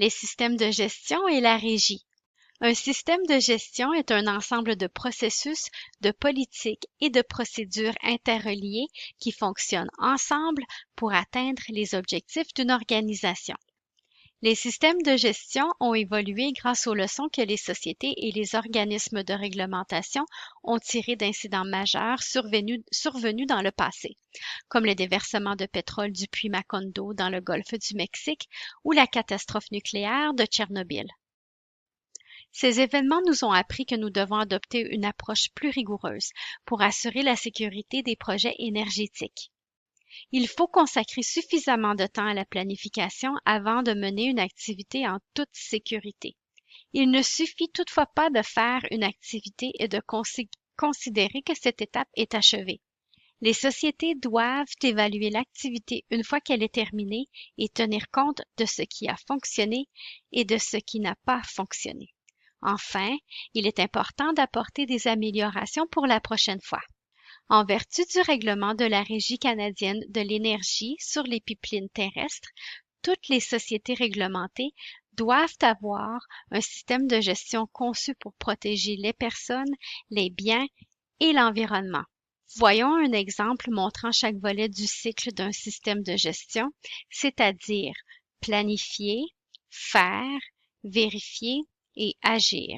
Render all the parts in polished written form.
Les systèmes de gestion et la régie. Un système de gestion est un ensemble de processus, de politiques et de procédures interreliées qui fonctionnent ensemble pour atteindre les objectifs d'une organisation. Les systèmes de gestion ont évolué grâce aux leçons que les sociétés et les organismes de réglementation ont tirées d'incidents majeurs survenus dans le passé, comme le déversement de pétrole du puits Macondo dans le golfe du Mexique ou la catastrophe nucléaire de Tchernobyl. Ces événements nous ont appris que nous devons adopter une approche plus rigoureuse pour assurer la sécurité des projets énergétiques. Il faut consacrer suffisamment de temps à la planification avant de mener une activité en toute sécurité. Il ne suffit toutefois pas de faire une activité et de considérer que cette étape est achevée. Les sociétés doivent évaluer l'activité une fois qu'elle est terminée et tenir compte de ce qui a fonctionné et de ce qui n'a pas fonctionné. Enfin, il est important d'apporter des améliorations pour la prochaine fois. En vertu du règlement de la Régie canadienne de l'énergie sur les pipelines terrestres, toutes les sociétés réglementées doivent avoir un système de gestion conçu pour protéger les personnes, les biens et l'environnement. Voyons un exemple montrant chaque volet du cycle d'un système de gestion, c'est-à-dire planifier, faire, vérifier et agir.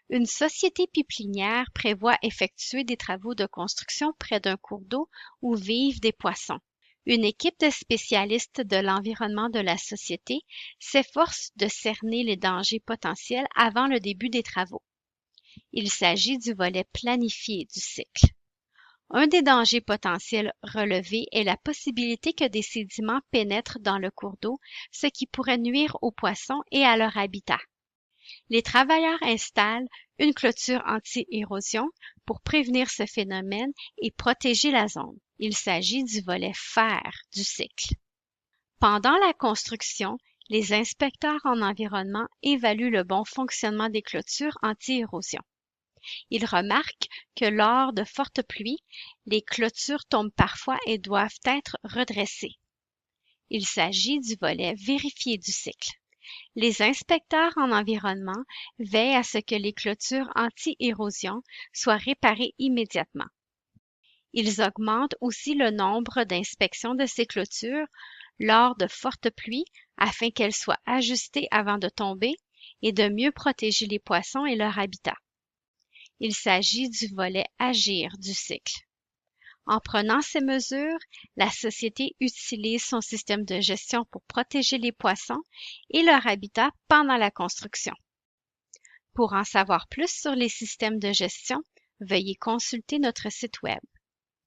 Une société pipelinière prévoit effectuer des travaux de construction près d'un cours d'eau où vivent des poissons. Une équipe de spécialistes de l'environnement de la société s'efforce de cerner les dangers potentiels avant le début des travaux. Il s'agit du volet planifié du cycle. Un des dangers potentiels relevés est la possibilité que des sédiments pénètrent dans le cours d'eau, ce qui pourrait nuire aux poissons et à leur habitat. Les travailleurs installent une clôture anti-érosion pour prévenir ce phénomène et protéger la zone. Il s'agit du volet faire du cycle. Pendant la construction, les inspecteurs en environnement évaluent le bon fonctionnement des clôtures anti-érosion. Ils remarquent que lors de fortes pluies, les clôtures tombent parfois et doivent être redressées. Il s'agit du volet vérifié du cycle. Les inspecteurs en environnement veillent à ce que les clôtures anti-érosion soient réparées immédiatement. Ils augmentent aussi le nombre d'inspections de ces clôtures lors de fortes pluies afin qu'elles soient ajustées avant de tomber et de mieux protéger les poissons et leur habitat. Il s'agit du volet agir du cycle. En prenant ces mesures, la société utilise son système de gestion pour protéger les poissons et leur habitat pendant la construction. Pour en savoir plus sur les systèmes de gestion, veuillez consulter notre site Web.